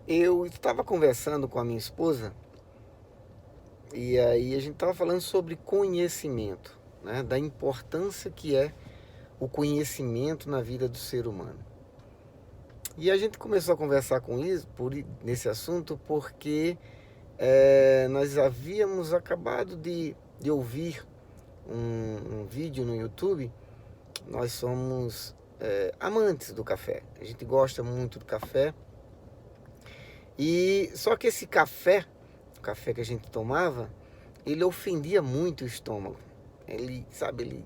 Eu estava conversando com a minha esposa e aí a gente estava falando sobre conhecimento, né? Da importância que é o conhecimento na vida do ser humano. E a gente começou a conversar com isso, nesse assunto, porque nós havíamos acabado de ouvir um vídeo no YouTube. Nós somos amantes do café, a gente gosta muito do café. E só que esse café, o café que a gente tomava, ele ofendia muito o estômago. Ele, sabe, ele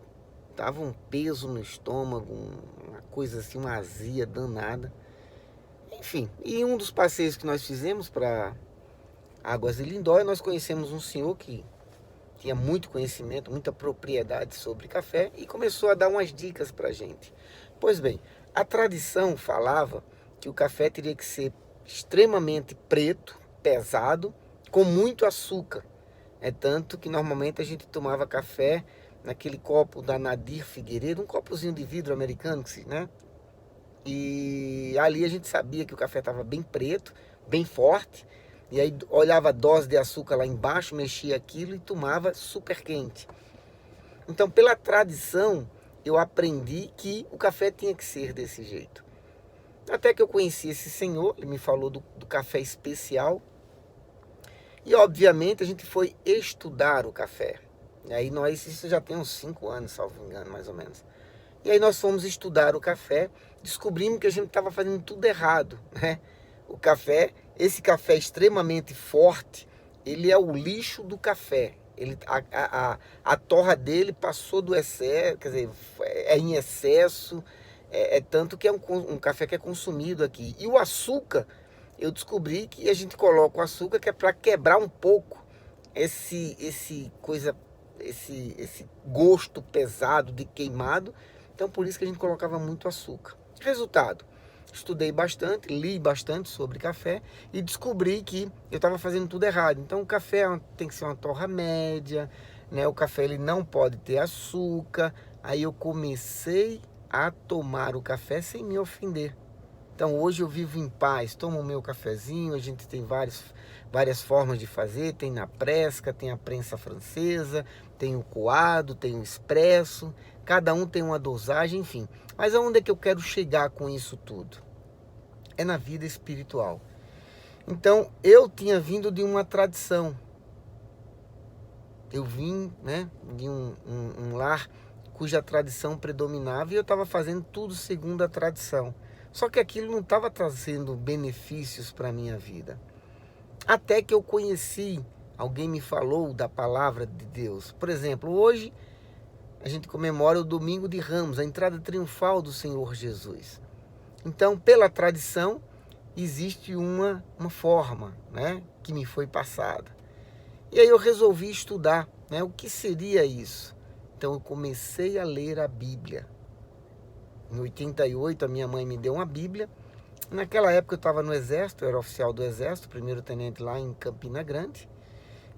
dava um peso no estômago, uma coisa assim, uma azia danada. Enfim, e um dos passeios que nós fizemos para Águas de Lindóia, nós conhecemos um senhor que tinha muito conhecimento, muita propriedade sobre café e começou a dar umas dicas para a gente. Pois bem, a tradição falava que o café teria que ser extremamente preto, pesado, com muito açúcar. É tanto que normalmente a gente tomava café naquele copo da Nadir Figueiredo, um copozinho de vidro americano, né? E ali a gente sabia que o café estava bem preto, bem forte. E aí olhava a dose de açúcar lá embaixo, mexia aquilo e tomava super quente. Então, pela tradição, eu aprendi que o café tinha que ser desse jeito. Até que eu conheci esse senhor, ele me falou do café especial. E obviamente a gente foi estudar o café. E aí isso já tem uns 5 anos, salvo engano, mais ou menos. E aí nós fomos estudar o café, descobrimos que a gente estava fazendo tudo errado, né? O café, esse café extremamente forte, ele é o lixo do café. A torra dele passou do excesso, quer dizer, é em excesso, é tanto que é um café que é consumido aqui. E o açúcar, eu descobri que a gente coloca o açúcar que é para quebrar um pouco esse gosto pesado de queimado. Então por isso que a gente colocava muito açúcar. Resultado, estudei bastante, li bastante sobre café e descobri que eu estava fazendo tudo errado. Então o café tem que ser uma torra média, né? O café ele não pode ter açúcar. Aí eu comecei a tomar o café sem me ofender. Então hoje eu vivo em paz, tomo o meu cafezinho, a gente tem várias formas de fazer, tem na presca, tem a prensa francesa, tem o coado, tem o expresso, cada um tem uma dosagem, enfim. Mas aonde é que eu quero chegar com isso tudo? É na vida espiritual. Então eu tinha vindo de uma tradição, eu vim, né, de um lar cuja tradição predominava e eu estava fazendo tudo segundo a tradição. Só que aquilo não estava trazendo benefícios para a minha vida. Até que eu conheci, alguém me falou da palavra de Deus. Por exemplo, hoje a gente comemora o Domingo de Ramos, a entrada triunfal do Senhor Jesus. Então, pela tradição, existe uma forma, né, que me foi passada. E aí eu resolvi estudar, né, o que seria isso. Então eu comecei a ler a Bíblia. Em 88 a minha mãe me deu uma Bíblia. Naquela época eu estava no Exército, eu era oficial do Exército, primeiro tenente lá em Campina Grande.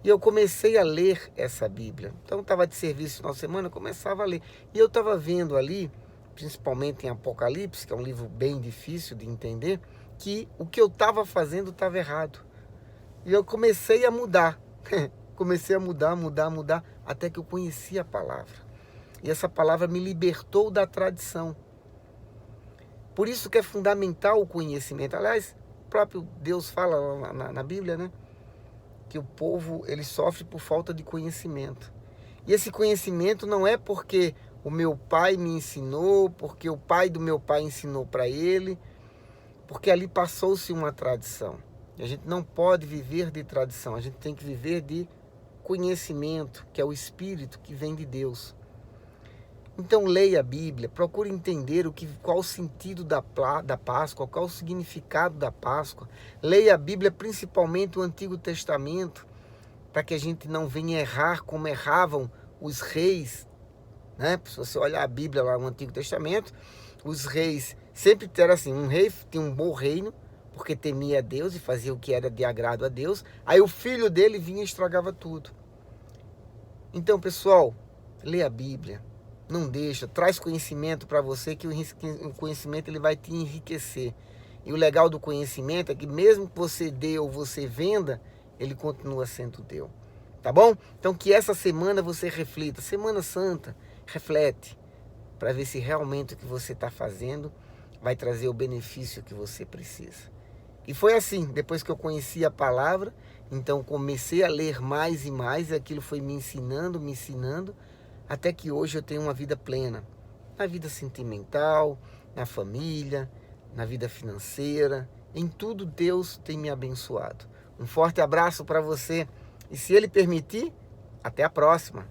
E eu comecei a ler essa Bíblia. Então eu estava de serviço no final de semana, eu começava a ler. E eu estava vendo ali, principalmente em Apocalipse, que é um livro bem difícil de entender, que o que eu estava fazendo estava errado. E eu comecei a mudar. Comecei a mudar, até que eu conheci a palavra. E essa palavra me libertou da tradição. Por isso que é fundamental o conhecimento. Aliás, o próprio Deus fala na Bíblia, né? Que o povo ele sofre por falta de conhecimento. E esse conhecimento não é porque o meu pai me ensinou, porque o pai do meu pai ensinou para ele, porque ali passou-se uma tradição. E a gente não pode viver de tradição, a gente tem que viver de conhecimento, que é o Espírito que vem de Deus. Então leia a Bíblia, procure entender qual o sentido da Páscoa, qual o significado da Páscoa. Leia a Bíblia, principalmente o Antigo Testamento, para que a gente não venha errar como erravam os reis. Né? Se você olhar a Bíblia lá no Antigo Testamento, os reis sempre eram assim, um rei tinha um bom reino, porque temia a Deus e fazia o que era de agrado a Deus. Aí o filho dele vinha e estragava tudo. Então, pessoal, lê a Bíblia. Não deixa, traz conhecimento para você, que o conhecimento ele vai te enriquecer. E o legal do conhecimento é que mesmo que você dê ou você venda, ele continua sendo teu. Tá bom? Então que essa semana você reflita. Semana Santa, reflete para ver se realmente o que você está fazendo vai trazer o benefício que você precisa. E foi assim, depois que eu conheci a palavra, então comecei a ler mais e mais, e aquilo foi me ensinando, até que hoje eu tenho uma vida plena. Na vida sentimental, na família, na vida financeira, em tudo Deus tem me abençoado. Um forte abraço para você e se Ele permitir, até a próxima.